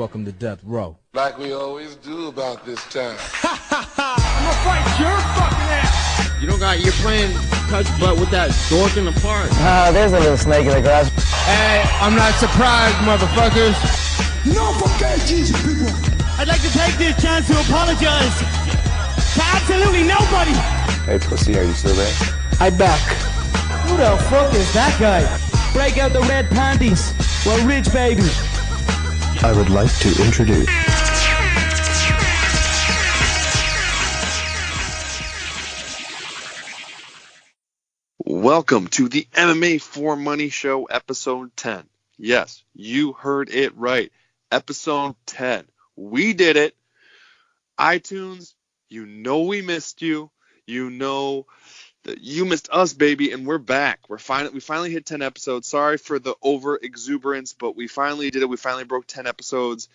welcome to Death Row. Like we always do about this time. I'm gonna fight your fucking ass! You don't got, you're playing touch butt with that dork in the park. There's a little snake in the grass. Hey, I'm not surprised, motherfuckers. No fucking Jesus, people! I'd like to take this chance to apologize to absolutely nobody. Hey, pussy, are you still there? I'm back. Who the fuck is that guy? Break out the red panties. We're rich, baby. I would like to introduce... Welcome to the MMA for Money Show, episode 10. Yes, you heard it right. Episode 10. We did it. iTunes, you know we missed you. You know that you missed us, baby, and we're back. We finally hit 10 episodes. Sorry for the over exuberance, but we finally did it. We finally broke 10 episodes,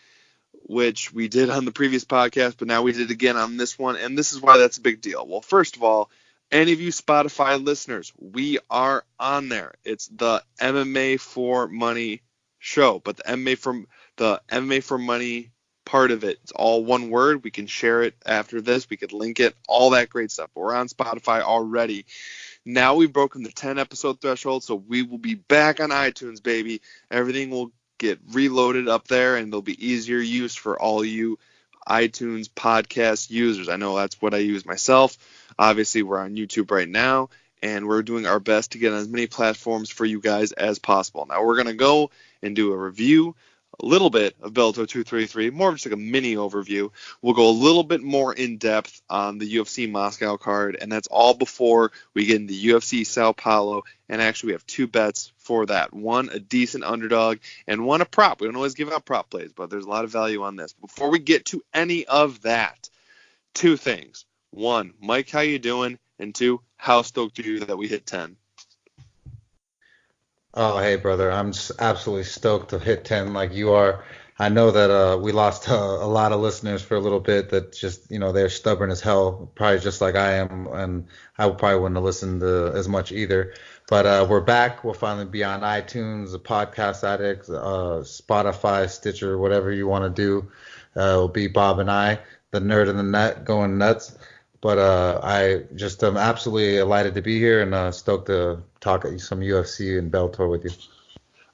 which we did on the previous podcast, but now we did it again on this one, and this is why that's a big deal. Well, first of all, any of you Spotify listeners, we are on there. It's the MMA for Money show, but the MMA for Money part of it, it's all one word. We can share it after this. We could link it, all that great stuff. We're on Spotify already. Now we've broken the 10 episode threshold, so we will be back on iTunes, baby. Everything will get reloaded up there, and there'll be easier use for all you iTunes podcast users. I know that's what I use myself. Obviously, we're on YouTube right now, and we're doing our best to get on as many platforms for you guys as possible. Now, we're going to go and do a review, a little bit of Bellator 233, more of just like a mini overview. We'll go a little bit more in depth on the UFC Moscow card, and that's all before we get into UFC Sao Paulo. And actually, we have two bets for that. One, a decent underdog, and one, a prop. We don't always give out prop plays, but there's a lot of value on this. Before we get to any of that, two things. One, Mike, how you doing? And two, how stoked are you that we hit 10? Oh, hey, brother. I'm absolutely stoked to hit 10 like you are. I know that we lost a lot of listeners for a little bit that just, they're stubborn as hell, probably just like I am, and I probably wouldn't have listened to as much either. But we're back. We'll finally be on iTunes, the Podcast Addict, Spotify, Stitcher, whatever you want to do. It'll be Bob and I, the nerd in the net, going nuts. But I just am absolutely delighted to be here and stoked to talk some UFC and Bellator with you.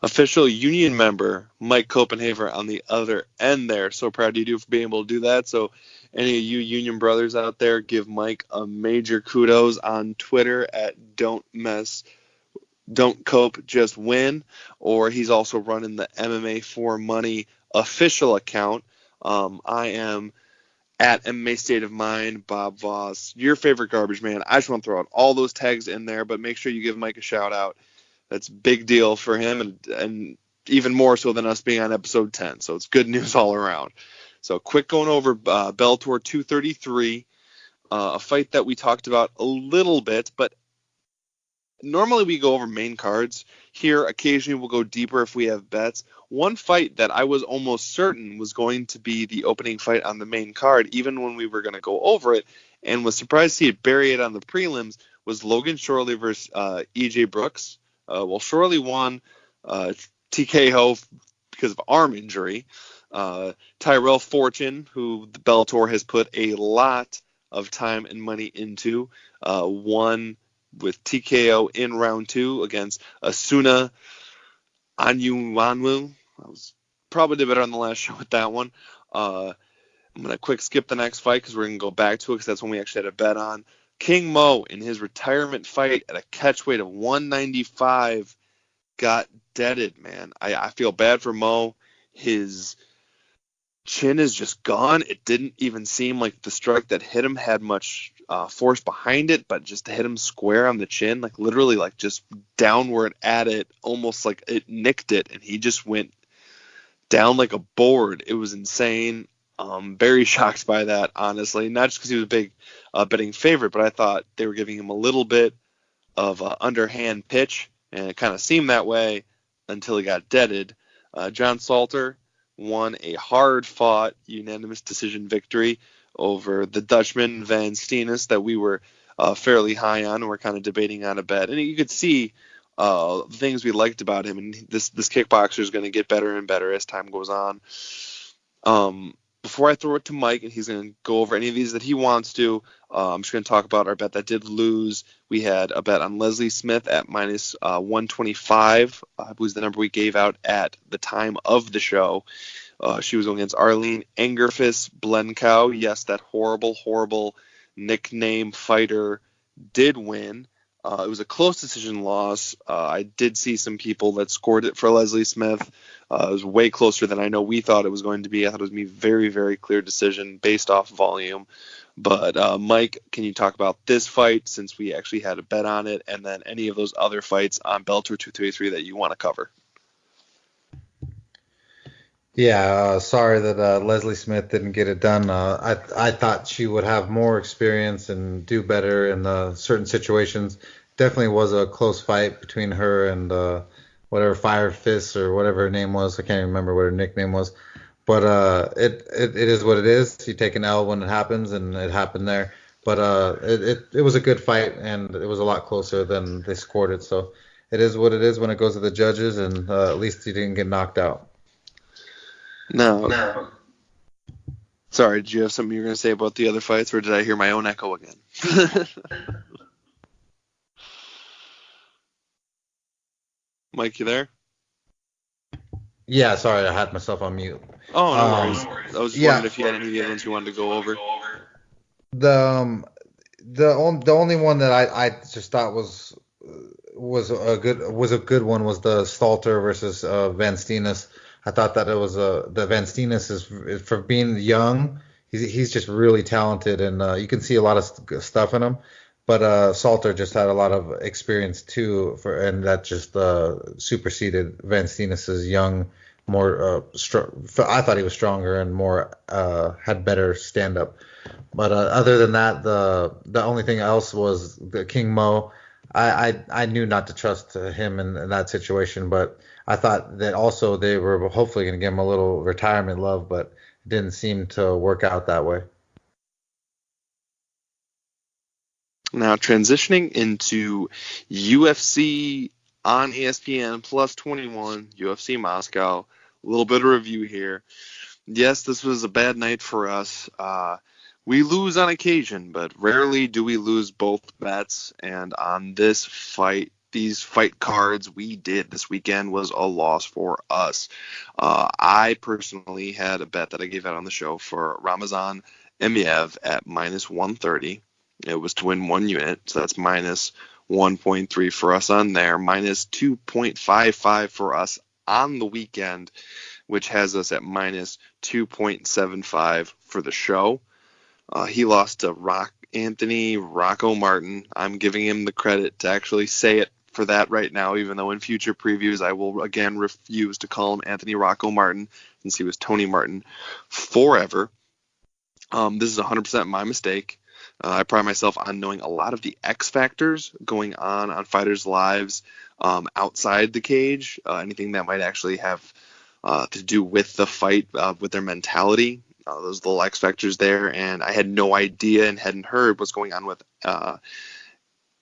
Official union member Mike Copenhaver on the other end there. So proud of you for being able to do that. So any of you union brothers out there, give Mike a major kudos on Twitter at Don't Cope, Just Win. Or he's also running the MMA for Money official account. I am at MMA State of Mind, Bob Voss, your favorite garbage man. I just want to throw out all those tags in there, but make sure you give Mike a shout out. That's a big deal for him, and even more so than us being on episode 10. So it's good news all around. So quick going over Bellator 233, a fight that we talked about a little bit, but normally we go over main cards. Here, occasionally we'll go deeper if we have bets. One fight that I was almost certain was going to be the opening fight on the main card, even when we were going to go over it, and was surprised to see it bury it on the prelims, was Logan Shorley versus EJ Brooks. Shorley won TKO because of arm injury. Tyrell Fortune, who the Bellator has put a lot of time and money into, won with TKO in round 2 against Asuna Anyuwanwu. I was probably did better on the last show with that one. I'm going to quick skip the next fight because we're going to go back to it because that's when we actually had a bet on. King Mo, in his retirement fight at a catch weight of 195, got deaded, man. I feel bad for Mo. His chin is just gone. It didn't even seem like the strike that hit him had much force behind it, but just to hit him square on the chin, like literally like just downward at it, almost like it nicked it, and he just went down like a board. It was insane. Very shocked by that, honestly. Not just because he was a big betting favorite, but I thought they were giving him a little bit of underhand pitch, and it kind of seemed that way until he got deaded. John Salter won a hard-fought unanimous decision victory over the Dutchman Van Steenis that we were fairly high on and we're kind of debating on a bet. And you could see things we liked about him, and this kickboxer is going to get better and better as time goes on. Before I throw it to Mike, and he's going to go over any of these that he wants to, I'm just going to talk about our bet that did lose. We had a bet on Leslie Smith at minus 125. Was the number we gave out at the time of the show. She was going against Arlene Angerfist Blencow. Yes, that horrible, horrible nickname fighter did win. It was a close decision loss. I did see some people that scored it for Leslie Smith. It was way closer than I know we thought it was going to be. I thought it was going to be a very, very clear decision based off volume. But Mike, can you talk about this fight since we actually had a bet on it, and then any of those other fights on Bellator 233 that you want to cover? Yeah, sorry that Leslie Smith didn't get it done. I thought she would have more experience and do better in certain situations. Definitely was a close fight between her and whatever Fire Fist or whatever her name was. I can't remember what her nickname was. But it is what it is. You take an L when it happens, and it happened there. But it was a good fight, and it was a lot closer than they scored it. So it is what it is when it goes to the judges, and at least he didn't get knocked out. No. Sorry, did you have something you were going to say about the other fights, or did I hear my own echo again? Mike, you there? Yeah, sorry, I had myself on mute. Oh, no worries. I was just wondering if you had any of the other ones you wanted to go over. The only one that I just thought was a good one was the Stalter versus Van Steenis. I thought that it was the Van Steenis is for being young. He's just really talented, and you can see a lot of stuff in him. But Salter just had a lot of experience too, and that just superseded Van Steenis's young, more I thought he was stronger and more had better stand up. But other than that, the only thing else was the King Mo. I knew not to trust him in that situation, but I thought that also they were hopefully going to give him a little retirement love, but it didn't seem to work out that way. Now transitioning into UFC on ESPN plus 21, UFC Moscow. A little bit of review here. Yes, this was a bad night for us. We lose on occasion, but rarely do we lose both bets. And on this fight, these fight cards we did this weekend was a loss for us. I personally had a bet that I gave out on the show for Ramazan Emiev at minus 130. It was to win 1 unit, so that's minus 1.3 for us on there, minus 2.55 for us on the weekend, which has us at minus 2.75 for the show. He lost to Anthony Rocco Martin. I'm giving him the credit to actually say it for that right now, even though in future previews I will again refuse to call him Anthony Rocco Martin since he was Tony Martin forever. This is 100% my mistake. I pride myself on knowing a lot of the X factors going on fighters' lives outside the cage, anything that might actually have to do with the fight, with their mentality. Those little X factors there, and I had no idea and hadn't heard what's going on with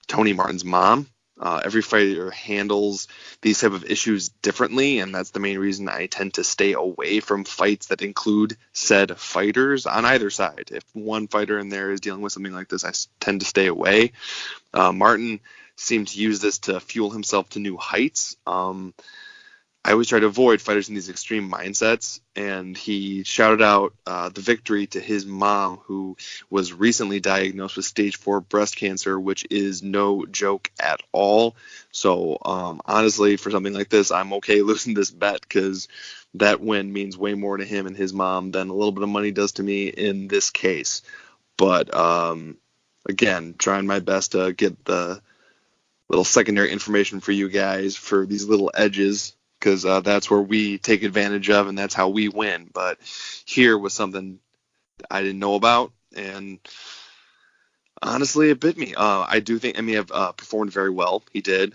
Tony Martin's mom. Every fighter handles these type of issues differently, and that's the main reason I tend to stay away from fights that include said fighters on either side. If one fighter in there is dealing with something like this, I tend to stay away. Martin seemed to use this to fuel himself to new heights. I always try to avoid fighters in these extreme mindsets, and he shouted out the victory to his mom, who was recently diagnosed with stage 4 breast cancer, which is no joke at all. So honestly, for something like this, I'm okay losing this bet because that win means way more to him and his mom than a little bit of money does to me in this case. But again, trying my best to get the little secondary information for you guys for these little edges, because that's where we take advantage of, and that's how we win. But here was something I didn't know about, and honestly, it bit me. I do think Emiev performed very well. He did.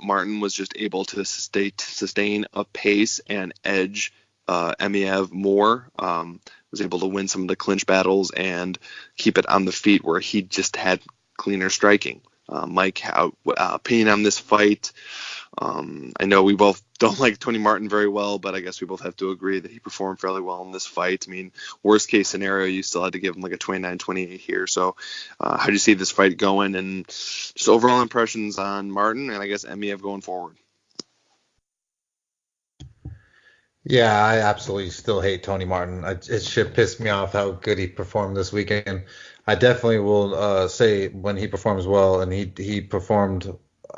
Martin was just able to sustain a pace and edge Emiev more. Was able to win some of the clinch battles and keep it on the feet where he just had cleaner striking. Mike, opinion on this fight? I know we both don't like Tony Martin very well, but I guess we both have to agree that he performed fairly well in this fight. I mean, worst case scenario, you still had to give him like a 29-28 here. So how do you see this fight going, and just overall impressions on Martin and I guess MEF going forward? Yeah, I absolutely still hate Tony Martin. It should piss me off how good he performed this weekend. I definitely will say when he performs well, and he performed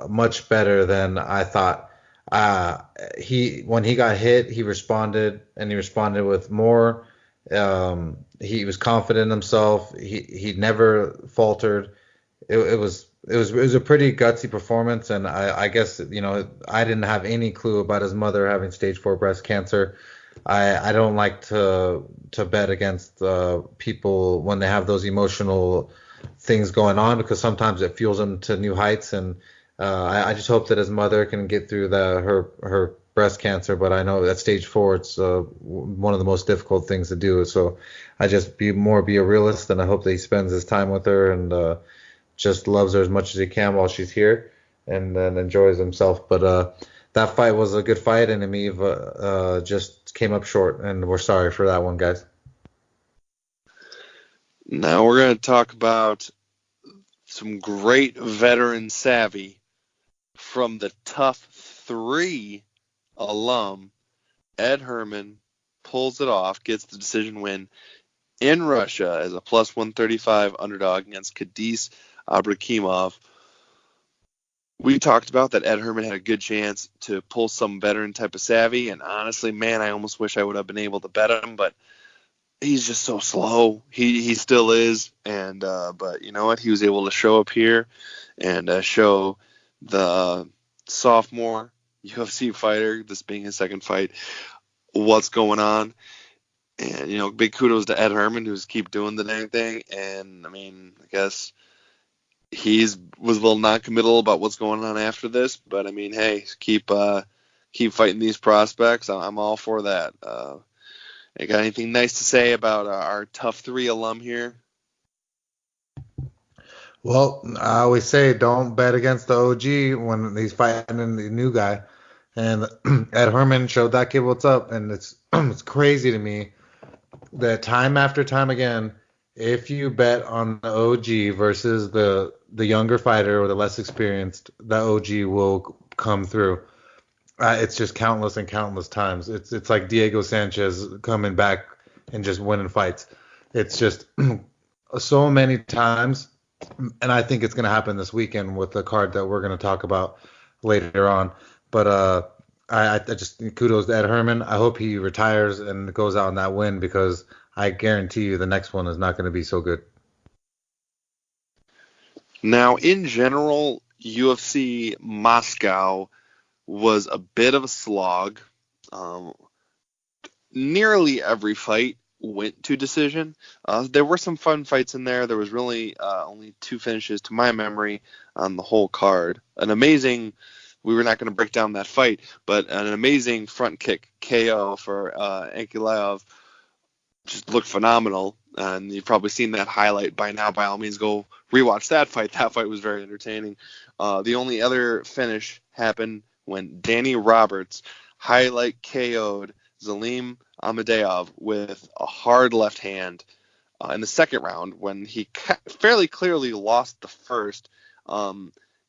much better than I thought. When he got hit, he responded, and he responded with more. He was confident in himself. He never faltered. It was a pretty gutsy performance, and I guess I didn't have any clue about his mother having stage 4 breast cancer. I don't like to bet against people when they have those emotional things going on, because sometimes it fuels them to new heights, and I just hope that his mother can get through her breast cancer. But I know at stage 4 it's one of the most difficult things to do. So I just be a realist, and I hope that he spends his time with her and just loves her as much as he can while she's here, and then enjoys himself. But that fight was a good fight, and Amiv just came up short, and we're sorry for that one, guys. Now we're going to talk about some great veteran savvy from the Tough 3 alum. Ed Herman pulls it off, gets the decision win in Russia as a plus 135 underdog against Kadis Abrakimov. We talked about that Ed Herman had a good chance to pull some veteran type of savvy, and honestly, man, I almost wish I would have been able to bet him, but he's just so slow. He still is, and but you know what? He was able to show up here and show the sophomore UFC fighter, this being his second fight, what's going on. And big kudos to Ed Herman, who's keep doing the dang thing. And I mean, I guess was a little non-committal about what's going on after this, but I mean, hey, keep fighting these prospects. I'm all for that. You got anything nice to say about our Tough 3 alum here? Well, I always say don't bet against the OG when he's fighting the new guy. And Ed Herman showed that kid what's up, and it's crazy to me that time after time again, if you bet on the OG versus the younger fighter or the less experienced, the OG will come through. It's just countless and countless times. It's like Diego Sanchez coming back and just winning fights. It's just so many times, and I think it's going to happen this weekend with the card that we're going to talk about later on. But I just kudos to Ed Herman. I hope he retires and goes out on that win, because I guarantee you the next one is not going to be so good. Now, in general, UFC Moscow was a bit of a slog. Nearly every fight went to decision. There were some fun fights in there. There was really only 2 finishes to my memory on the whole card. We were not going to break down that fight, but an amazing front kick KO for Ankalaev just looked phenomenal. And you've probably seen that highlight by now. By all means, go rewatch that fight. That fight was very entertaining. The only other finish happened when Danny Roberts highlight KO'd Zalim Amadeov with a hard left hand in the second round, when he fairly clearly lost the first.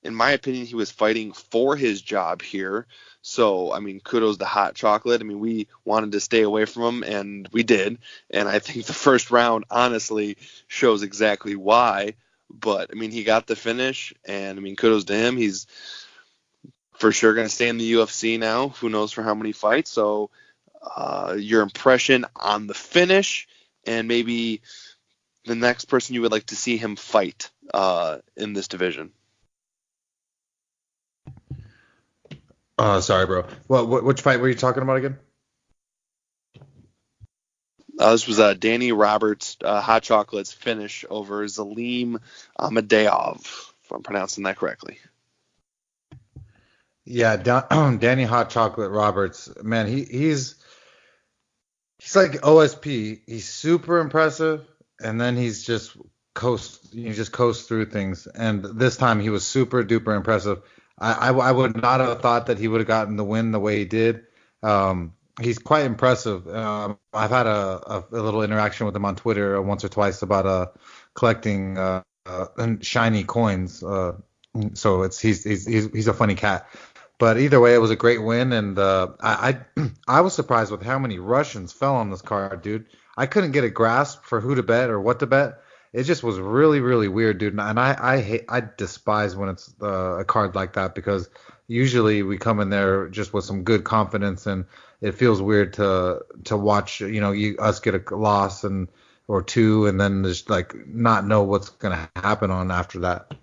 In my opinion, he was fighting for his job here. So, I mean, kudos to Hot Chocolate. I mean, we wanted to stay away from him, and we did. And I think the first round, honestly, shows exactly why. But, I mean, he got the finish, and, I mean, kudos to him. He's for sure going to stay in the UFC now. Who knows for how many fights. So, your impression on the finish, and maybe the next person you would like to see him fight in this division. Sorry, bro. Which fight were you talking about again? This was Danny Roberts, Hot Chocolate's finish over Zalim Amadeov, if I'm pronouncing that correctly. Yeah, Danny Hot Chocolate Roberts, man, he's like OSP. He's super impressive, and then he just coasts through things. And this time he was super duper impressive. I would not have thought that he would have gotten the win the way he did. He's quite impressive. I've had a little interaction with him on Twitter once or twice about collecting shiny coins. So he's a funny cat. But either way, it was a great win, and I was surprised with how many Russians fell on this card, dude. I couldn't get a grasp for who to bet or what to bet. It just was really, really weird, dude. And I despise when it's a card like that because usually we come in there just with some good confidence, and it feels weird to watch, us get a loss or two, and then just like not know what's gonna happen on after that.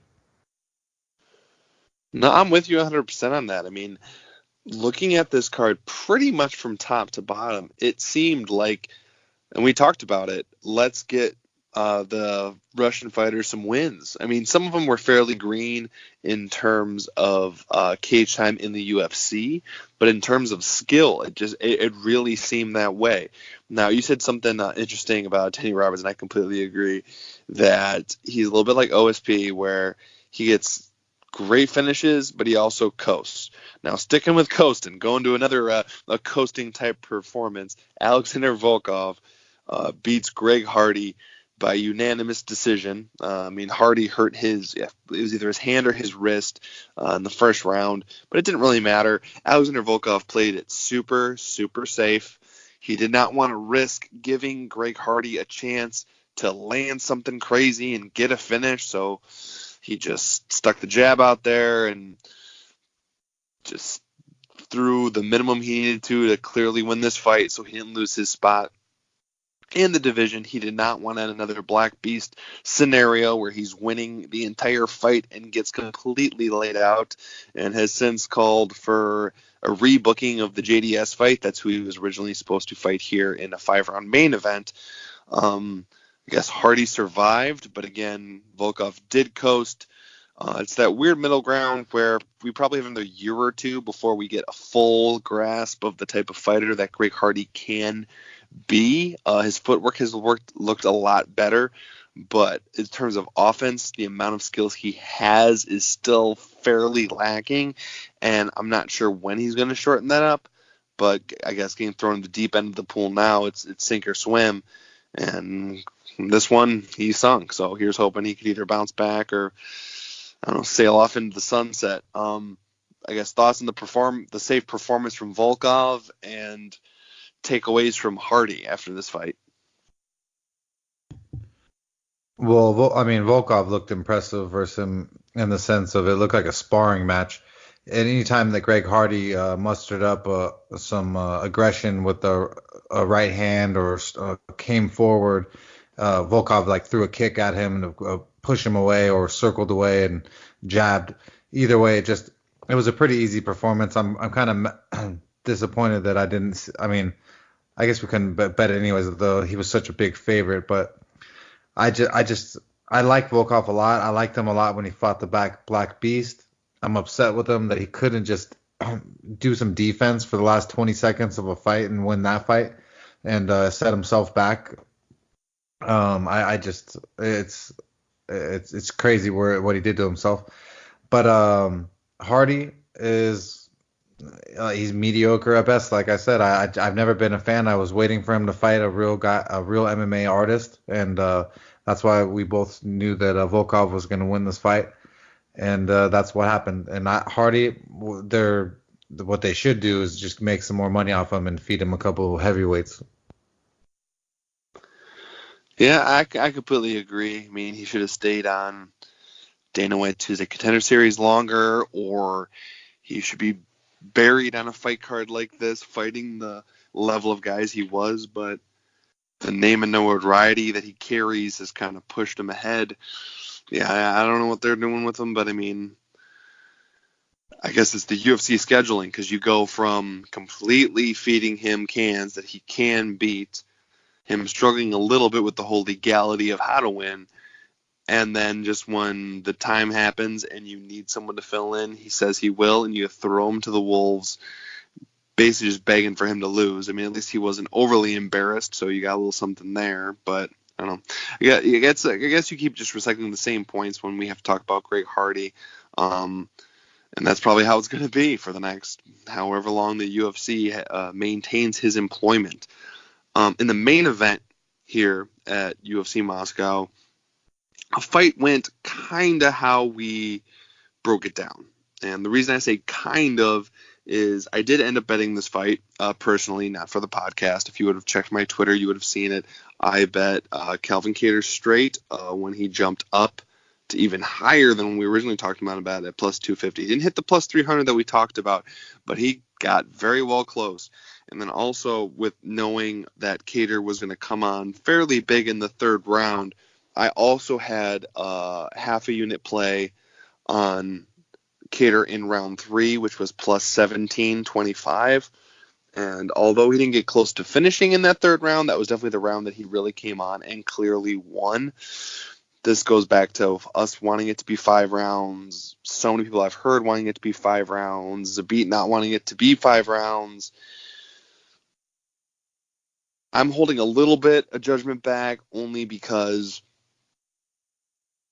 No, I'm with you 100% on that. I mean, looking at this card pretty much from top to bottom, it seemed like, and we talked about it, let's get the Russian fighters some wins. I mean, some of them were fairly green in terms of cage time in the UFC, but in terms of skill, it really seemed that way. Now, you said something interesting about Teddy Roberts, and I completely agree that he's a little bit like OSP, where he gets great finishes, but he also coasts. Now, sticking with coasting, going to another a coasting type performance, Alexander Volkov beats Greg Hardy by unanimous decision. I mean, Hardy hurt it was either his hand or his wrist in the first round, but it didn't really matter. Alexander Volkov played it super, super safe. He did not want to risk giving Greg Hardy a chance to land something crazy and get a finish, so he just stuck the jab out there and just threw the minimum he needed to clearly win this fight, so he didn't lose his spot in the division. He did not want another Black Beast scenario where he's winning the entire fight and gets completely laid out, and has since called for a rebooking of the JDS fight. That's who he was originally supposed to fight here in a 5-round main event. I guess Hardy survived, but again, Volkov did coast. It's that weird middle ground where we probably have another year or two before we get a full grasp of the type of fighter that Greg Hardy can be. His footwork has looked a lot better, but in terms of offense, the amount of skills he has is still fairly lacking, and I'm not sure when he's going to shorten that up, but I guess getting thrown in the deep end of the pool now, it's sink or swim, and this one he sunk, so here's hoping he could either bounce back or, I don't know, sail off into the sunset. I guess thoughts on the safe performance from Volkov and takeaways from Hardy after this fight. Well, Volkov looked impressive versus him in the sense of it looked like a sparring match. And anytime that Greg Hardy mustered up some aggression with a right hand or came forward, Volkov like threw a kick at him and pushed him away or circled away and jabbed. Either way, it was a pretty easy performance. I'm kind of disappointed that I didn't. I mean, I guess we couldn't bet it anyways, though he was such a big favorite. But I like Volkov a lot. I liked him a lot when he fought the Black Beast. I'm upset with him that he couldn't just do some defense for the last 20 seconds of a fight and win that fight and set himself back. It's crazy what he did to himself. But Hardy is he's mediocre at best. Like I said, I've never been a fan. I was waiting for him to fight a real MMA artist, and that's why we both knew that Volkov was going to win this fight, and that's what happened. And Hardy, what they should do is just make some more money off him and feed him a couple of heavyweights. Yeah, I completely agree. I mean, he should have stayed on Dana White Tuesday Contender Series longer, or he should be buried on a fight card like this, fighting the level of guys he was. But the name and notoriety that he carries has kind of pushed him ahead. Yeah, I don't know what they're doing with him, but I mean, I guess it's the UFC scheduling, because you go from completely feeding him cans that he can beat, him struggling a little bit with the whole legality of how to win, and then just when the time happens and you need someone to fill in, he says he will, and you throw him to the wolves, basically just begging for him to lose. I mean, at least he wasn't overly embarrassed, so you got a little something there, but I don't know. I guess you keep just recycling the same points when we have to talk about Greg Hardy. And that's probably how it's going to be for the next however long the UFC maintains his employment. In the main event here at UFC Moscow, a fight went kind of how we broke it down. And the reason I say kind of is I did end up betting this fight personally, not for the podcast. If you would have checked my Twitter, you would have seen it. I bet Calvin Kattar straight when he jumped up to even higher than we originally talked about at plus 250. He didn't hit the plus 300 that we talked about, but he got very well close. And then also with knowing that Kattar was going to come on fairly big in the third round, I also had half a unit play on Kattar in round 3, which was plus 1725. And although he didn't get close to finishing in that third round, that was definitely the round that he really came on and clearly won. This goes back to us wanting it to be 5 rounds. So many people I've heard wanting it to be 5 rounds. Zabit not wanting it to be 5 rounds. I'm holding a little bit of judgment back only because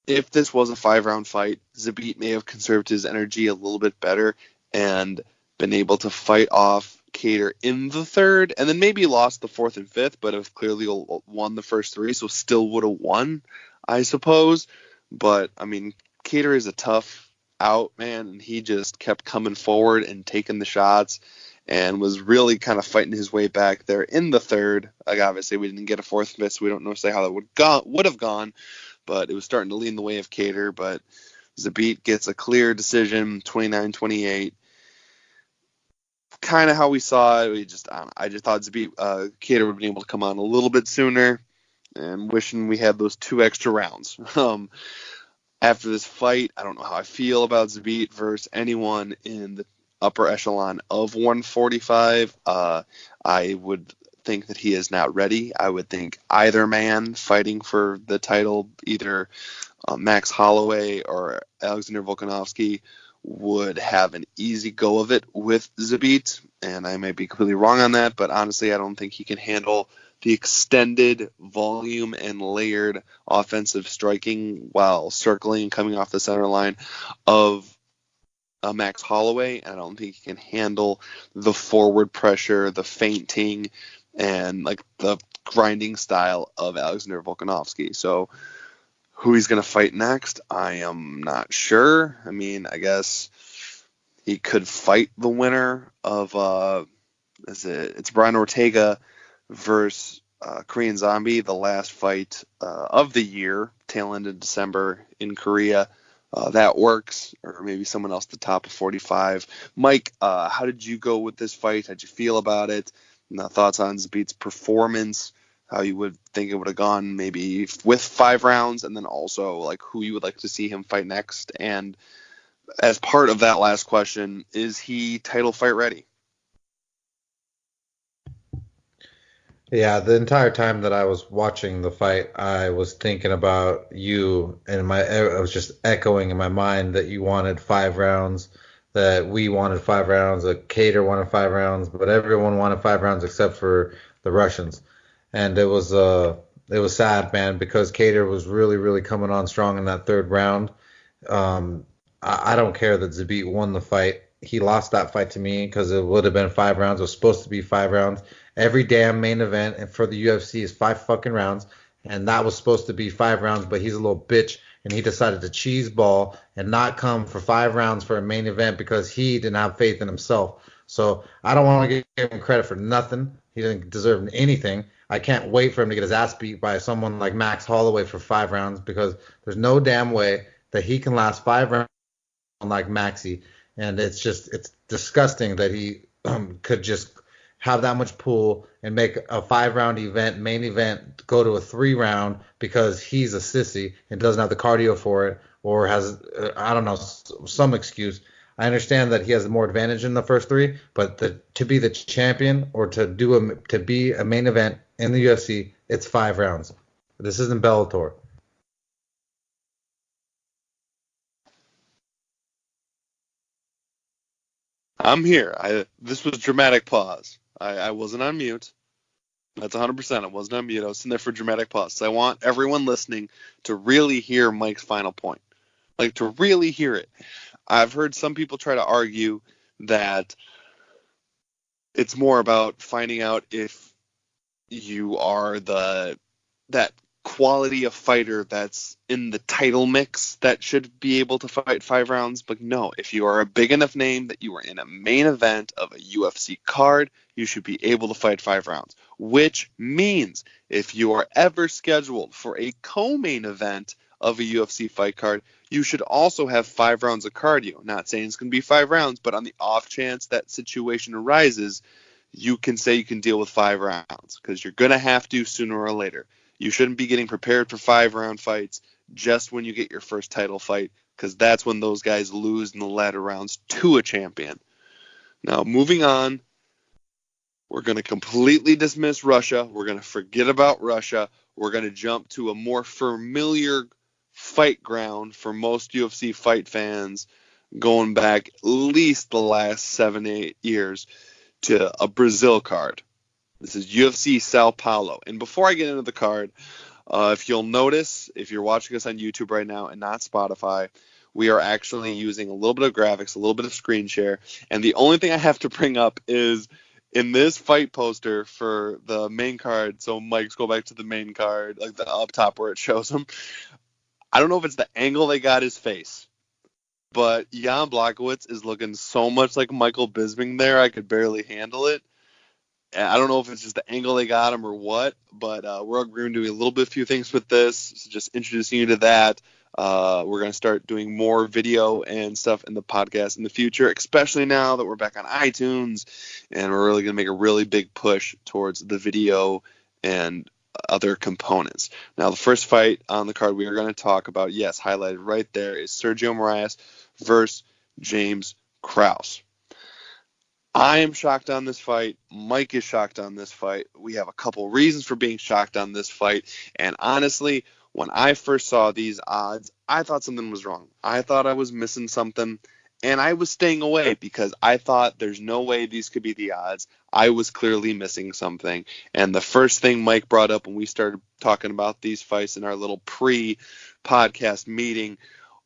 if this was a 5-round fight, Zabit may have conserved his energy a little bit better and been able to fight off Kattar in the third, and then maybe lost the fourth and fifth, but have clearly won the first 3, so still would have won, I suppose. But, I mean, Kattar is a tough out, man, and he just kept coming forward and taking the shots and was really kind of fighting his way back there in the third. Like, obviously, we didn't get a fourth and fifth, so we don't know say how that would have gone. But it was starting to lean the way of Kattar. But Zabit gets a clear decision, 29-28. Kind of how we saw it. I just thought Zabit, Kattar would have been able to come on a little bit sooner, and wishing we had those 2 extra rounds. After this fight, I don't know how I feel about Zabit versus anyone in the upper echelon of 145. I would think that he is not ready. I would think either man fighting for the title, either Max Holloway or Alexander Volkanovski, would have an easy go of it with Zabit, and I might be completely wrong on that, but honestly, I don't think he can handle the extended volume and layered offensive striking while circling and coming off the center line of Max Holloway. I don't think he can handle the forward pressure, the feinting, and like the grinding style of Alexander Volkanovski. So who he's going to fight next, I am not sure. I mean, I guess he could fight the winner of it's Brian Ortega versus Korean Zombie, the last fight of the year, tail end of December in Korea. That works, or maybe someone else at the top of 45. Mike, how did you go with this fight? How'd you feel about it? Thoughts on Zabit's performance? How you would think it would have gone maybe with 5 rounds, and then also like who you would like to see him fight next. And as part of that last question, is he title fight ready? Yeah, the entire time that I was watching the fight, I was thinking about you, and I was just echoing in my mind that you wanted 5 rounds, that we wanted 5 rounds, that Kattar wanted 5 rounds, but everyone wanted 5 rounds except for the Russians. And it was sad, man, because Kattar was really, really coming on strong in that third round. I don't care that Zabit won the fight. He lost that fight to me because it would have been 5 rounds. It was supposed to be 5 rounds. Every damn main event for the UFC is 5 fucking rounds, and that was supposed to be 5 rounds, but he's a little bitch, and he decided to cheese ball and not come for 5 rounds for a main event because he didn't have faith in himself. So I don't want to give him credit for nothing. He didn't deserve anything. I can't wait for him to get his ass beat by someone like Max Holloway for 5 rounds because there's no damn way that he can last 5 rounds like Maxie. And it's disgusting that he could just have that much pull and make a 5-round main event, go to a 3-round because he's a sissy and doesn't have the cardio for it or has, I don't know, some excuse. I understand that he has more advantage in the first 3, but to be the champion or to be a main event in the UFC, it's 5 rounds. This isn't Bellator. I'm here. This was dramatic pause. I wasn't on mute. That's 100%. I wasn't on mute. I was sitting there for dramatic pause. So I want everyone listening to really hear Mike's final point. Like, to really hear it. I've heard some people try to argue that it's more about finding out if you are that quality of fighter that's in the title mix that should be able to fight 5 rounds. But no, if you are a big enough name that you are in a main event of a UFC card, you should be able to fight 5 rounds. Which means if you are ever scheduled for a co-main event of a UFC fight card, you should also have 5 rounds of cardio. Not saying it's going to be 5 rounds, but on the off chance that situation arises, you can say you can deal with 5 rounds because you're going to have to sooner or later. You shouldn't be getting prepared for 5-round fights just when you get your first title fight, because that's when those guys lose in the latter rounds to a champion. Now, moving on, we're going to completely dismiss Russia. We're going to forget about Russia. We're going to jump to a more familiar fight ground for most UFC fight fans going back at least the last 7-8 years to a Brazil card. This is UFC Sao Paulo. And before I get into the card, if you'll notice, if you're watching us on YouTube right now and not Spotify, we are actually using a little bit of graphics, a little bit of screen share. And the only thing I have to bring up is in this fight poster for the main card. So Mike's go back to the main card, like the up top where it shows him. I don't know if it's the angle they got his face, but Jan Blachowicz is looking so much like Michael Bisping there, I could barely handle it. I don't know if it's just the angle they got him or what, but we're going to do a little bit, few things with this. So just introducing you to that. We're going to start doing more video and stuff in the podcast in the future, especially now that we're back on iTunes, and we're really going to make a really big push towards the video and other components. Now, the first fight on the card we are going to talk about, yes, highlighted right there, is Sergio Moraes versus James Krause. I am shocked on this fight. Mike is shocked on this fight. We have a couple reasons for being shocked on this fight. And honestly, when I first saw these odds, I thought something was wrong. I thought I was missing something. And I was staying away because I thought there's no way these could be the odds. I was clearly missing something. And the first thing Mike brought up when we started talking about these fights in our little pre-podcast meeting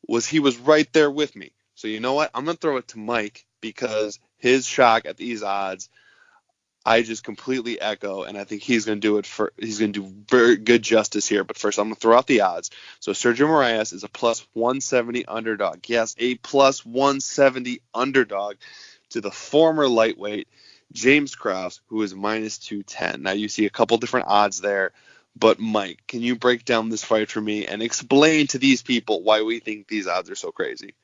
was he was right there with me. So you know what? I'm going to throw it to Mike because his shock at these odds, I just completely echo, and I think he's going to do very good justice here. But first, I'm going to throw out the odds. So Sergio Moraes is a plus 170 underdog. Yes, a plus 170 underdog to the former lightweight James Krause, who is minus 210. Now you see a couple different odds there, but Mike, can you break down this fight for me and explain to these people why we think these odds are so crazy?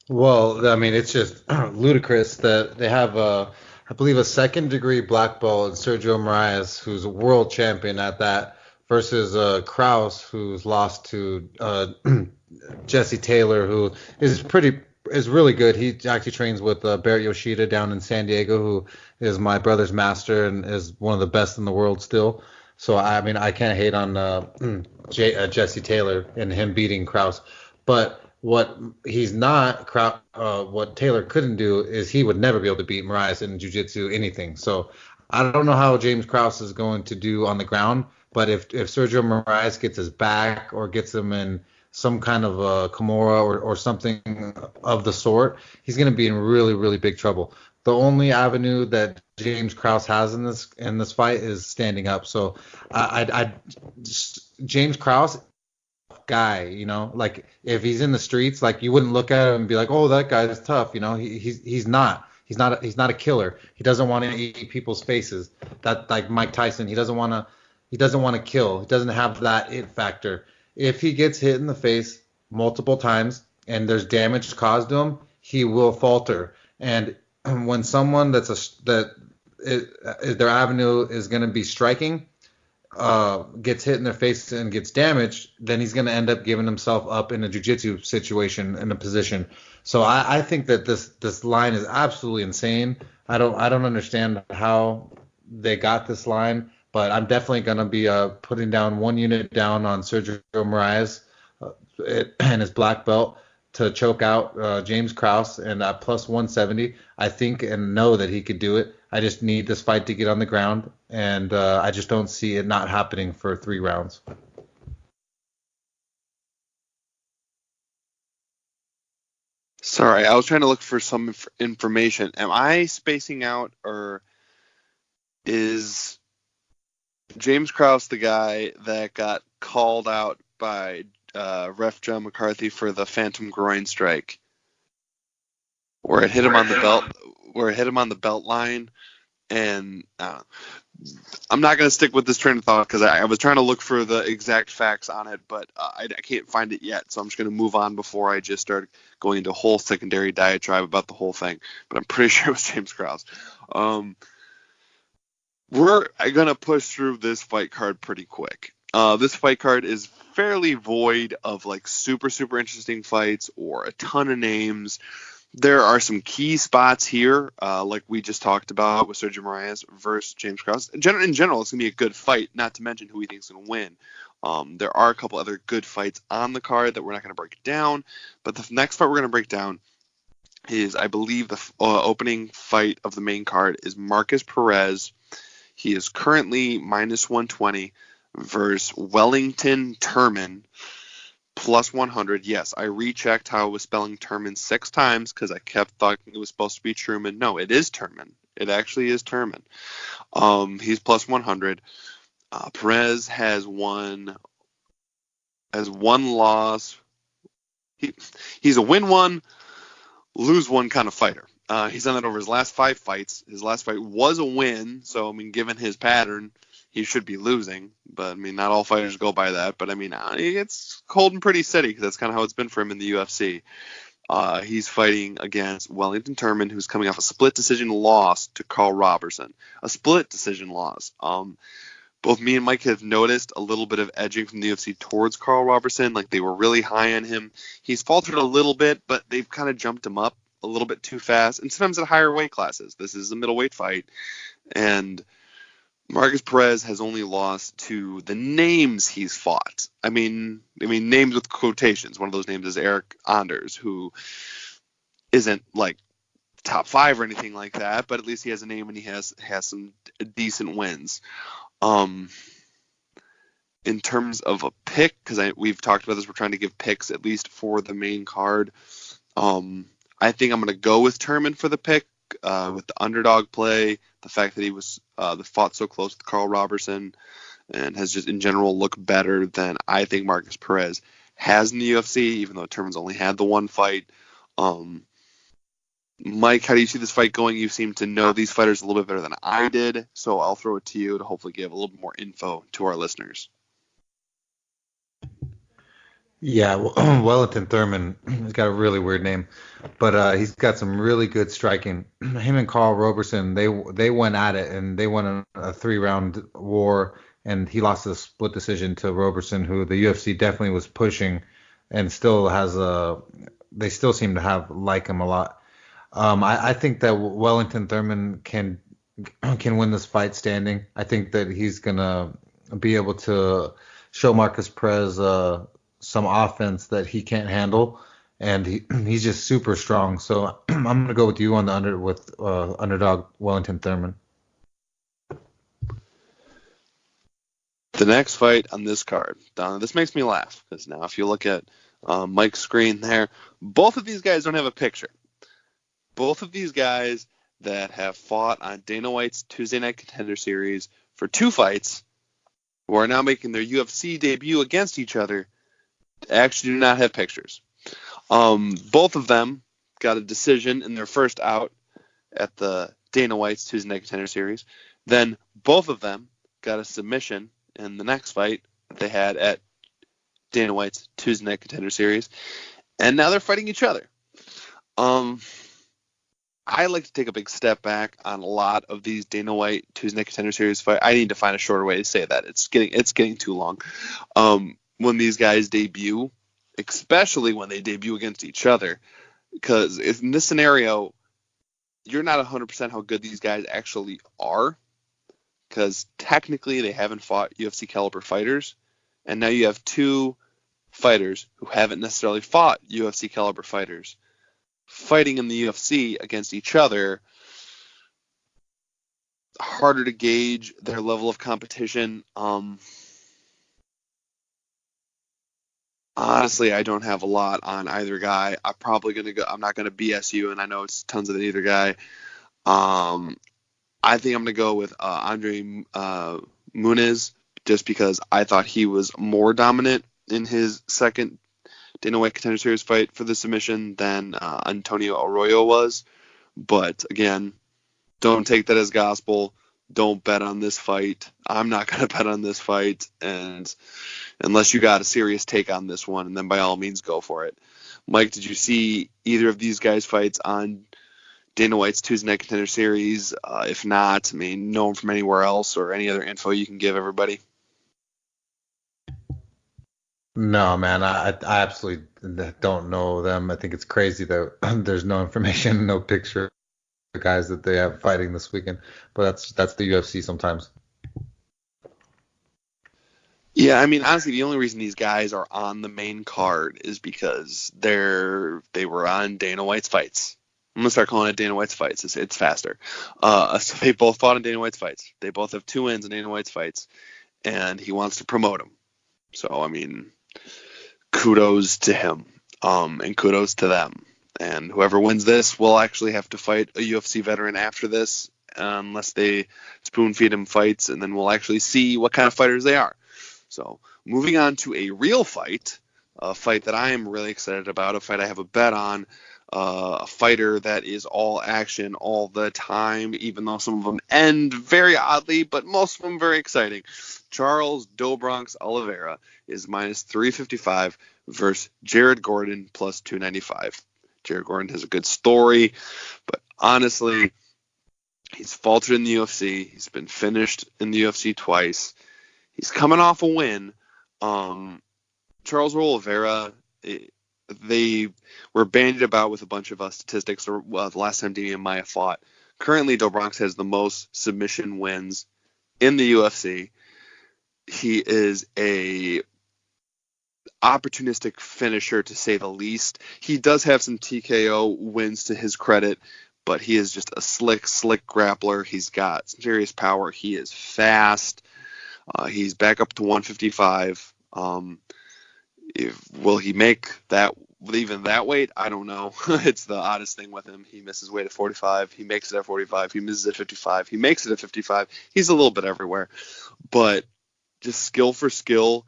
Well, I mean, it's just ludicrous that they have, I believe, a second-degree black belt in Sergio Moraes, who's a world champion at that, versus Krause, who's lost to Jesse Taylor, who is really good. He actually trains with Barrett Yoshida down in San Diego, who is my brother's master and is one of the best in the world still. So, I mean, I can't hate on Jesse Taylor and him beating Krause. But what he's not, what Taylor couldn't do is he would never be able to beat Moraes in jiu-jitsu, anything. So I don't know how James Krause is going to do on the ground, but if Sergio Moraes gets his back or gets him in some kind of a Kimura or something of the sort, he's going to be in really, really big trouble. The only avenue that James Krause has in this fight is standing up. So James Krause guy, you know, like if he's in the streets, like you wouldn't look at him and be like, oh, that guy is tough, you know. He's not a killer. He doesn't want to eat people's faces. That, like Mike Tyson, he doesn't want to kill. He doesn't have that it factor. If he gets hit in the face multiple times and there's damage caused to him, he will falter. And when someone their avenue is going to be striking, gets hit in their face and gets damaged, then he's going to end up giving himself up in a jiu-jitsu situation, in a position. So I think that this line is absolutely insane. I don't understand how they got this line, but I'm definitely going to be putting down 1 unit down on Sergio Moraes and his black belt to choke out James Krause, and plus 170. I think and know that he could do it. I just need this fight to get on the ground, and I just don't see it not happening for 3 rounds. Sorry, I was trying to look for some information. Am I spacing out, or is James Krause the guy that got called out by ref John McCarthy for the phantom groin strike, where it hit him on the belt line, and I'm not going to stick with this train of thought because I was trying to look for the exact facts on it, but I can't find it yet. So I'm just going to move on before I just start going into a whole secondary diatribe about the whole thing. But I'm pretty sure it was James Krause. We're going to push through this fight card pretty quick. This fight card is fairly void of like super, super interesting fights or a ton of names. There are some key spots here, like we just talked about with Sergio Moraes versus James Krause. In general, it's going to be a good fight, not to mention who we think is going to win. There are a couple other good fights on the card that we're not going to break down, but the next fight we're going to break down is, I believe, the opening fight of the main card is Marcus Perez. He is currently minus 120 versus Wellington Turman. Plus 100. Yes, I rechecked how I was spelling Turman 6 times because I kept thinking it was supposed to be Truman. No, it is Turman. It actually is Turman. He's plus 100. Perez has one loss. He's a win one, lose one kind of fighter. He's done that over his last 5 fights. His last fight was a win, so I mean, given his pattern, he should be losing, but I mean, not all fighters go by that. But I mean, it's holding pretty steady because that's kind of how it's been for him in the UFC. He's fighting against Wellington Turman, who's coming off a split decision loss to Carl Robertson. A split decision loss. Both me and Mike have noticed a little bit of edging from the UFC towards Carl Robertson. Like, they were really high on him. He's faltered a little bit, but they've kind of jumped him up a little bit too fast, and sometimes at higher weight classes. This is a middleweight fight, and Marcus Perez has only lost to the names he's fought. I mean names with quotations. One of those names is Eric Anders, who isn't like top 5 or anything like that, but at least he has a name and he has some decent wins. In terms of a pick, because we've talked about this, we're trying to give picks at least for the main card. I think I'm going to go with Turman for the pick. With the underdog play, the fact that he was fought so close with Carl Robertson and has just in general looked better than I think Marcus Perez has in the UFC, even though Turman's only had the one fight. Mike, how do you see this fight going? You seem to know these fighters a little bit better than I did, so I'll throw it to you to hopefully give a little bit more info to our listeners. Yeah, Wellington Thurman, he's got a really weird name, but he's got some really good striking. Him and Carl Robertson, they went at it, and they won a 3-round war, and he lost a split decision to Robertson, who the UFC definitely was pushing, and still has they still seem to like him a lot. I think that Wellington Thurman can win this fight standing. I think that he's gonna be able to show Marcus Perez some offense that he can't handle, and he's just super strong. So I'm gonna go with you on the underdog Wellington Thurman. The next fight on this card, Donna, this makes me laugh because now if you look at Mike's screen there, both of these guys don't have a picture. Both of these guys that have fought on Dana White's Tuesday Night Contender Series for 2 fights, who are now making their UFC debut against each other, actually do not have pictures. Both of them got a decision in their first out at the Dana White's Tuesday Night Contender Series. Then both of them got a submission in the next fight that they had at Dana White's Tuesday Night Contender Series. And now they're fighting each other. I like to take a big step back on a lot of these Dana White Tuesday Night Contender Series fights. I need to find a shorter way to say that. It's getting too long. When these guys debut, especially when they debut against each other, because in this scenario, you're not 100% how good these guys actually are, because technically they haven't fought UFC caliber fighters, and now you have 2 fighters who haven't necessarily fought UFC caliber fighters fighting in the UFC against each other. Harder to gauge their level of competition. Honestly, I don't have a lot on either guy. I'm probably gonna go. I'm not gonna BS you, and I know it's tons of either guy. Um, I think I'm gonna go with Andre Muniz, just because I thought he was more dominant in his second Dana White Contender Series fight for the submission than Antonio Arroyo was. But again, don't take that as gospel. Don't bet on this fight. I'm not going to bet on this fight, and unless you got a serious take on this one, and then by all means go for it. Mike, did you see either of these guys' fights on Dana White's Tuesday Night Contender Series? If not, I mean, know them from anywhere else or any other info you can give everybody. No, man, I absolutely don't know them. I think it's crazy that there's no information, no picture of the guys that they have fighting this weekend. But that's the UFC sometimes. Yeah, I mean, honestly, the only reason these guys are on the main card is because they were on Dana White's fights. I'm gonna start calling it Dana White's fights. It's faster. So they both fought in Dana White's fights. They both have 2 wins in Dana White's fights, and he wants to promote them. So I mean, kudos to him, and kudos to them. And whoever wins this will actually have to fight a UFC veteran after this, unless they spoon feed him fights, and then we'll actually see what kind of fighters they are. So moving on to a real fight, a fight that I am really excited about, a fight I have a bet on, a fighter that is all action all the time, even though some of them end very oddly, but most of them very exciting. Charles Do Bronx Oliveira is minus 355 versus Jared Gordon plus 295. Jared Gordon has a good story, but honestly, he's faltered in the UFC. He's been finished in the UFC twice. He's coming off a win. Charles Oliveira, they were bandied about with a bunch of statistics the last time Damian Maia fought. Currently, Do Bronx has the most submission wins in the UFC. He is a opportunistic finisher, to say the least. He does have some TKO wins to his credit, but he is just a slick grappler. He's got serious power. He is fast. He's back up to 155. Will he make that even that weight? I don't know. It's the oddest thing with him. He misses weight at 45. He makes it at 45. He misses at 55. He makes it at 55. He's a little bit everywhere. But just skill for skill,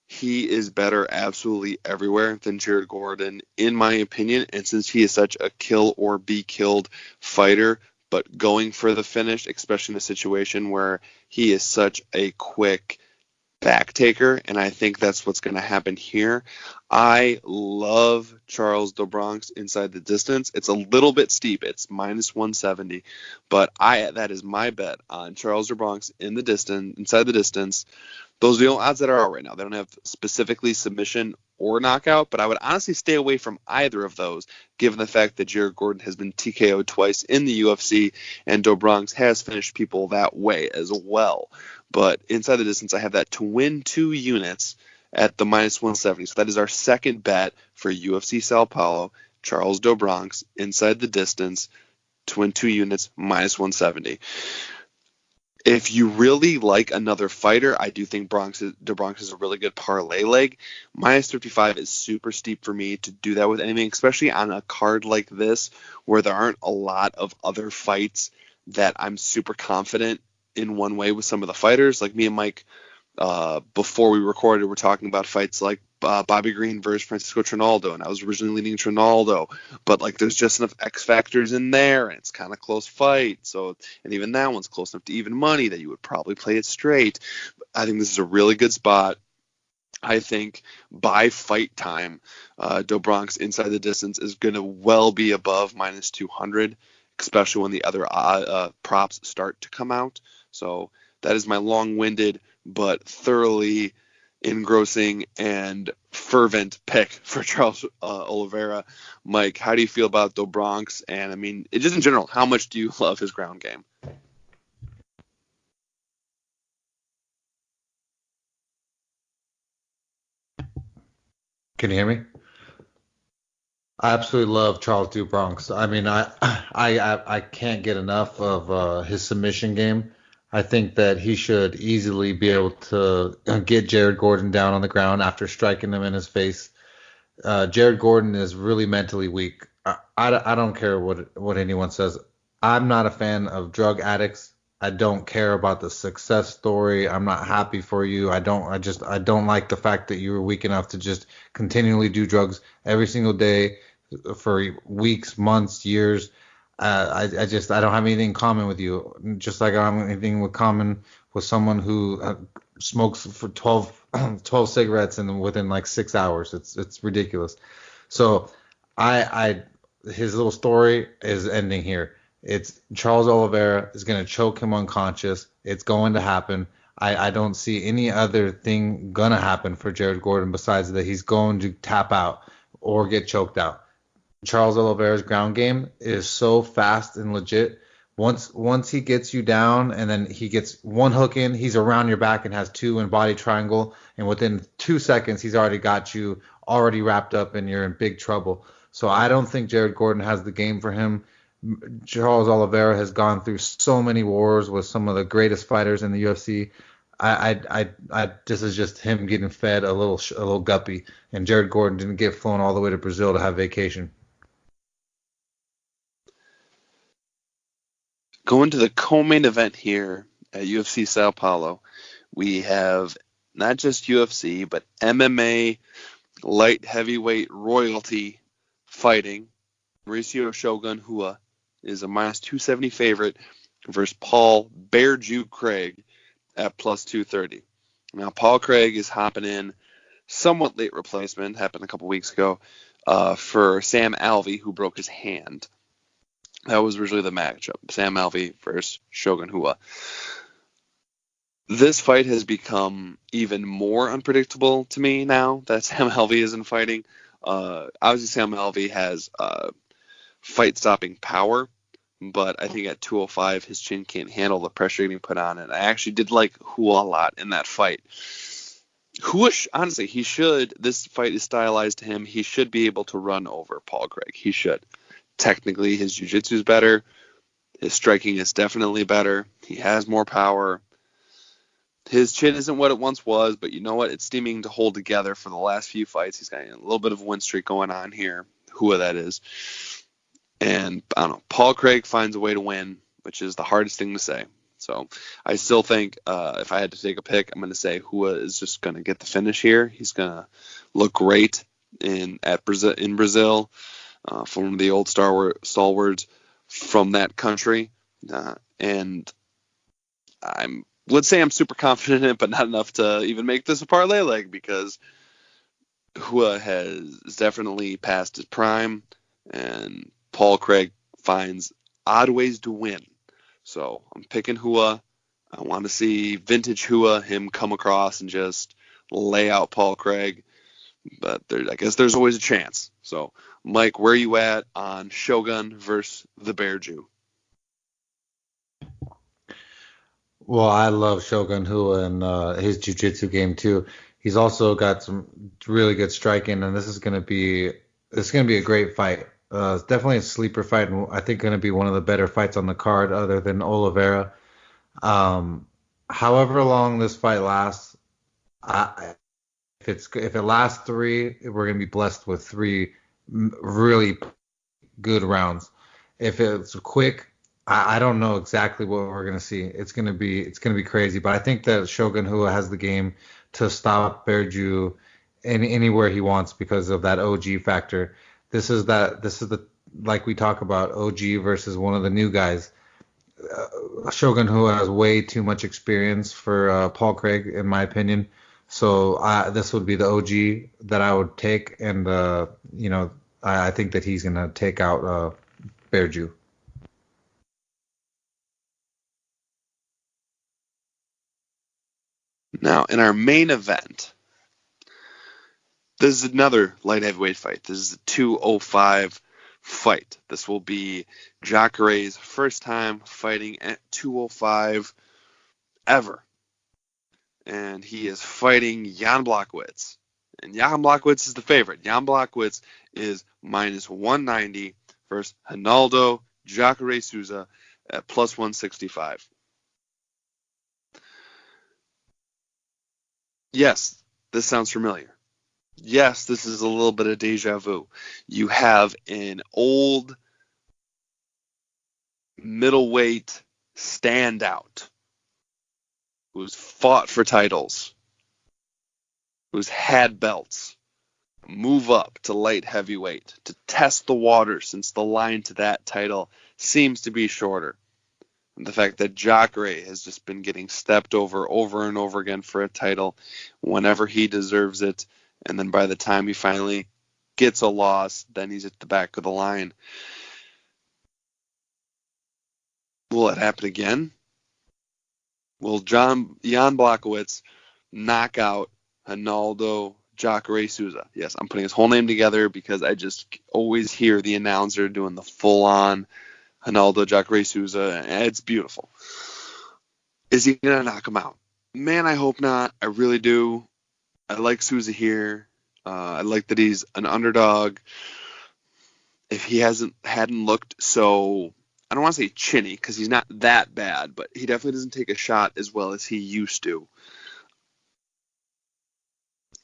he is better absolutely everywhere than Jared Gordon, in my opinion. And since he is such a kill or be killed fighter, but going for the finish, especially in a situation where he is such a quick back taker, and I think that's what's going to happen here. I love Charles Do Bronx inside the distance. It's a little bit steep. It's minus 170, but that is my bet on Charles Do Bronx in the distance, inside the distance. Those are the only odds that are out right now. They don't have specifically submission or knockout, but I would honestly stay away from either of those, given the fact that Jared Gordon has been TKO'd twice in the UFC, and Do Bronx has finished people that way as well. But inside the distance, I have that to win 2 units at the minus 170. So that is our second bet for UFC Sao Paulo. Charles Do Bronx inside the distance to win 2 units, minus 170. If you really like another fighter, I do think Do Bronx is a really good parlay leg. Minus 55 is super steep for me to do that with anything, especially on a card like this where there aren't a lot of other fights that I'm super confident in one way with some of the fighters. Like me and Mike, before we recorded, we're talking about fights like Bobby Green versus Francisco Trinaldo, and I was originally leaning Trinaldo, but like there's just enough X factors in there, and it's kind of close fight. So, and even that one's close enough to even money that you would probably play it straight. I think this is a really good spot. I think by fight time, Do Bronx inside the distance is going to well be above minus 200, especially when the other props start to come out. So that is my long-winded but thoroughly engrossing and fervent pick for Charles Oliveira. Mike, how do you feel about Do Bronx? And I mean, just in general, how much do you love his ground game? Can you hear me? I absolutely love Charles Do Bronx. I mean, I can't get enough of his submission game. I think that he should easily be able to get Jared Gordon down on the ground after striking him in his face Jared Gordon is really mentally weak. I don't care what anyone says. I'm not a fan of drug addicts. I don't care about the success story. I'm not happy for you. I don't like the fact that you were weak enough to just continually do drugs every single day for weeks, months, years. I don't have anything in common with you. Just like I don't have anything in common with someone who smokes for 12 cigarettes and within like 6 hours. It's ridiculous. So his little story is ending here. It's Charles Oliveira is going to choke him unconscious. It's going to happen. I don't see any other thing going to happen for Jared Gordon besides that he's going to tap out or get choked out. Charles Oliveira's ground game is so fast and legit. Once he gets you down and then he gets one hook in, he's around your back and has two in body triangle, and within 2 seconds he's already got you already wrapped up and you're in big trouble. So I don't think Jared Gordon has the game for him. Charles Oliveira has gone through so many wars with some of the greatest fighters in the UFC. This is just him getting fed a little guppy, and Jared Gordon didn't get flown all the way to Brazil to have vacation. Going to the co-main event here at UFC Sao Paulo, we have not just UFC, but MMA light heavyweight royalty fighting. Mauricio Shogun Hua is a minus 270 favorite versus Paul Bear Jew Craig at plus 230. Now, Paul Craig is hopping in somewhat late replacement, happened a couple weeks ago, for Sam Alvey, who broke his hand. That was originally the matchup, Sam Alvey versus Shogun Hua. This fight has become even more unpredictable to me now that Sam Alvey isn't fighting. Obviously, Sam Alvey has fight-stopping power, but I think at 205, his chin can't handle the pressure getting put on it. I actually did like Hua a lot in that fight. Hua, honestly, he should. This fight is stylized to him. He should be able to run over Paul Craig. He should. Technically, his jiu-jitsu is better. His striking is definitely better. He has more power. His chin isn't what it once was, but you know what? It's seeming to hold together for the last few fights. He's got a little bit of a win streak going on here. Hua, that is. And, I don't know, Paul Craig finds a way to win, which is the hardest thing to say. So I still think if I had to take a pick, I'm going to say Hua is just going to get the finish here. He's going to look great in Brazil. From the old stalwarts from that country. And would say I'm super confident in it, but not enough to even make this a parlay leg because Hua has definitely passed his prime, and Paul Craig finds odd ways to win. So I'm picking Hua. I want to see vintage Hua, him come across and just lay out Paul Craig. But I guess there's always a chance. So, Mike, where are you at on Shogun versus the Bear Jew? Well, I love Shogun Hua and his jiu-jitsu game too. He's also got some really good striking, and this is gonna be a great fight. It's definitely a sleeper fight, and I think going to be one of the better fights on the card, other than Oliveira. However long this fight lasts, if it lasts three, we're gonna be blessed with three really good rounds. If it's quick, I don't know exactly what we're gonna see. It's gonna be crazy. But I think that Shogun Hua has the game to stop Bearju anywhere he wants because of that OG factor. This is the like we talk about OG versus one of the new guys. Shogun Hua has way too much experience for Paul Craig, in my opinion. So this would be the OG that I would take, and I think that he's gonna take out Bearju. Now, in our main event, this is another light heavyweight fight. This is a 205 fight. This will be Jacare's first time fighting at 205 ever. And he is fighting Jan Blachowicz. And Jan Blachowicz is the favorite. Jan Blachowicz is minus 190 versus Ronaldo Jacare Souza at plus 165. Yes, this sounds familiar. Yes, this is a little bit of deja vu. You have an old middleweight standout who's fought for titles, who's had belts, move up to light heavyweight to test the water since the line to that title seems to be shorter. And the fact that Jacare has just been getting stepped over and over again for a title whenever he deserves it. And then by the time he finally gets a loss, then he's at the back of the line. Will it happen again? Will Jan Blachowicz knock out Ronaldo Jacare Souza? Yes, I'm putting his whole name together because I just always hear the announcer doing the full-on Ronaldo Jacare Souza, and it's beautiful. Is he going to knock him out? Man, I hope not. I really do. I like Souza here. I like that he's an underdog. If he hadn't looked so, I don't want to say chinny because he's not that bad, but he definitely doesn't take a shot as well as he used to.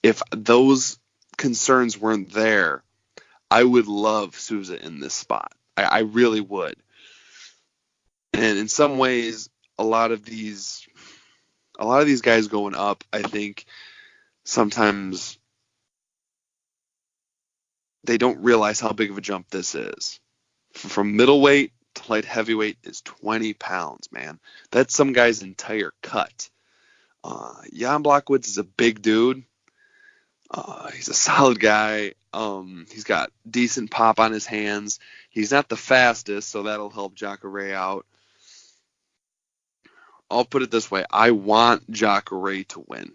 If those concerns weren't there, I would love Souza in this spot. I really would. And in some ways, a lot of these guys going up, I think sometimes they don't realize how big of a jump this is. From middleweight to light heavyweight is 20 pounds, man. That's some guy's entire cut. Jan Blachowicz is a big dude. He's a solid guy. He's got decent pop on his hands. He's not the fastest, so that'll help Jacare out. I'll put it this way. I want Jacare to win.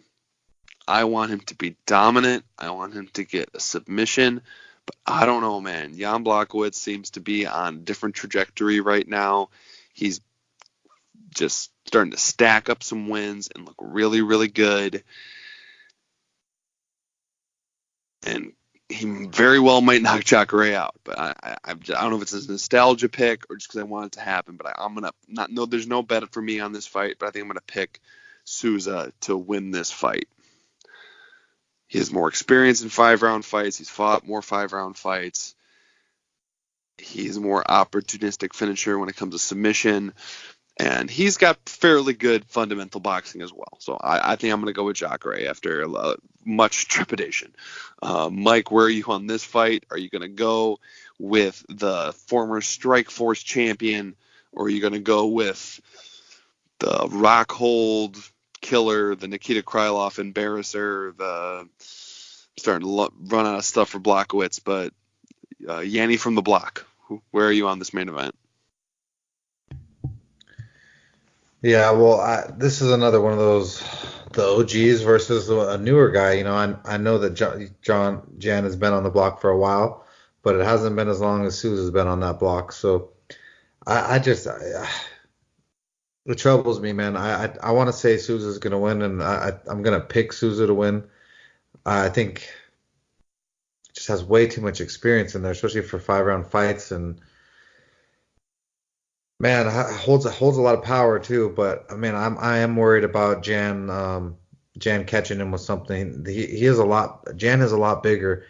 I want him to be dominant. I want him to get a submission. But I don't know, man. Jan Blachowicz seems to be on a different trajectory right now. He's just starting to stack up some wins and look really, really good. And he very well might knock Jacare out, but I don't know if it's a nostalgia pick or just because I want it to happen. But I'm gonna there's no bet for me on this fight, but I think I'm gonna pick Souza to win this fight. He has more experience in 5-round fights. He's fought more 5-round fights. He's a more opportunistic finisher when it comes to submission. And he's got fairly good fundamental boxing as well. So I think I'm going to go with Jacare after much trepidation. Mike, where are you on this fight? Are you going to go with the former Strikeforce champion, or are you going to go with the Rockhold killer, the Nikita Krylov embarrasser, the starting to run out of stuff for Blachowicz, but Yanni from the block? Where are you on this main event? Yeah, well, this is another one of those, the OGs versus a newer guy. You know, I know that Jan has been on the block for a while, but it hasn't been as long as Souza's been on that block. So it troubles me, man. I want to say Souza's going to win, and I'm going to pick Souza to win. I think just has way too much experience in there, especially for 5-round fights, and man, holds a lot of power too. But I mean, I am worried about Jan catching him with something. He is a lot. Jan is a lot bigger.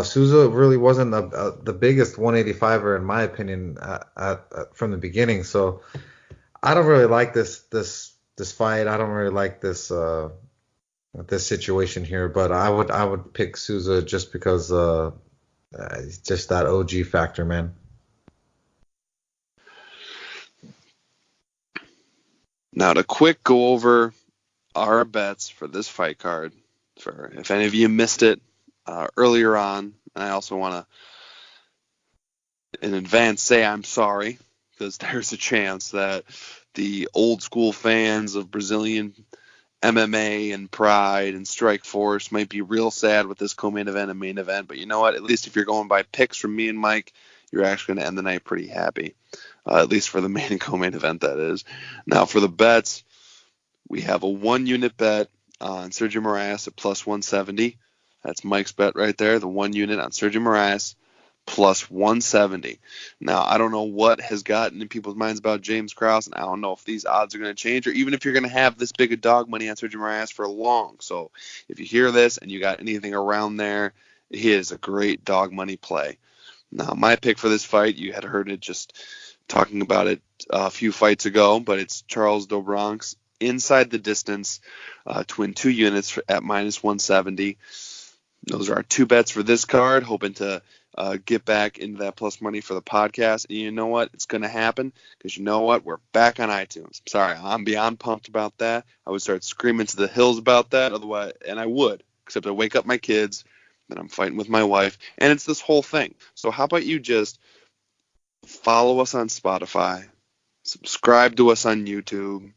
Souza really wasn't the biggest 185er in my opinion from the beginning. So I don't really like this fight. I don't really like this situation here. But I would pick Souza just because just that OG factor, man. Now, to quick go over our bets for this fight card, for if any of you missed it earlier on, and I also want to in advance say I'm sorry, because there's a chance that the old school fans of Brazilian MMA and Pride and Strikeforce might be real sad with this co-main event and main event, but you know what? At least if you're going by picks from me and Mike, you're actually going to end the night pretty happy. At least for the main and co-main event, that is. Now, for the bets, we have a 1-unit bet on Sergio Moraes at plus 170. That's Mike's bet right there, the 1 unit on Sergio Moraes, plus 170. Now, I don't know what has gotten in people's minds about James Krause, and I don't know if these odds are going to change, or even if you're going to have this big a dog money on Sergio Moraes for long. So if you hear this and you got anything around there, he is a great dog money play. Now, my pick for this fight, you had heard it just talking about it a few fights ago, but it's Charles do Bronx inside the distance to win 2 units at minus 170. Those are our 2 bets for this card, hoping to get back into that plus money for the podcast. And you know what? It's going to happen because you know what? We're back on iTunes. I'm sorry. I'm beyond pumped about that. I would start screaming to the hills about that. Otherwise, and I would, except I wake up my kids, then I'm fighting with my wife, and it's this whole thing. So how about you just follow us on Spotify, subscribe to us on YouTube,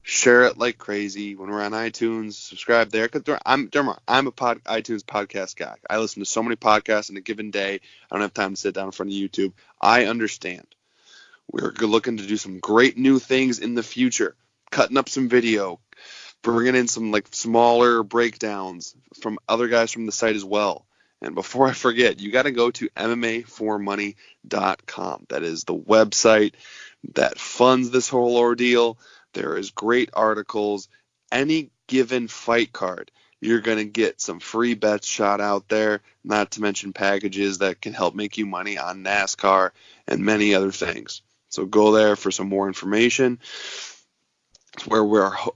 share it like crazy. When we're on iTunes, subscribe there. Because I'm a iTunes podcast guy. I listen to so many podcasts in a given day. I don't have time to sit down in front of YouTube. I understand. We're looking to do some great new things in the future. Cutting up some video, bringing in some like smaller breakdowns from other guys from the site as well. And before I forget, you got to go to MMAforMoney.com. That is the website that funds this whole ordeal. There is great articles. Any given fight card, you're going to get some free bets shot out there, not to mention packages that can help make you money on NASCAR and many other things. So go there for some more information. It's where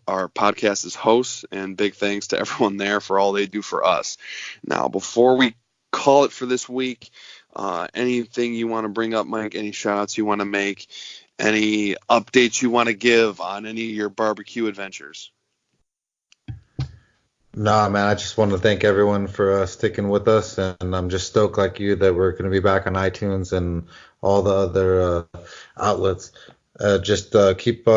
our podcast is hosts, and big thanks to everyone there for all they do for us. Now, before we call it for this week, anything you want to bring up, Mike, any shout-outs you want to make, any updates you want to give on any of your barbecue adventures? Nah, man, I just want to thank everyone for sticking with us, and I'm just stoked like you that we're going to be back on iTunes and all the other outlets. Just keep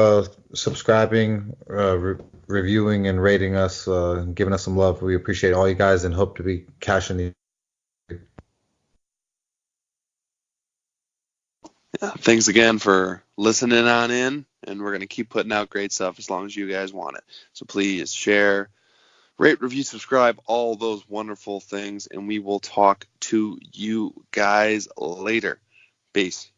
subscribing, reviewing, and rating us, and giving us some love. We appreciate all you guys and hope to be cashing the. Yeah, thanks again for listening on in, and we're going to keep putting out great stuff as long as you guys want it. So please share, rate, review, subscribe, all those wonderful things, and we will talk to you guys later. Peace.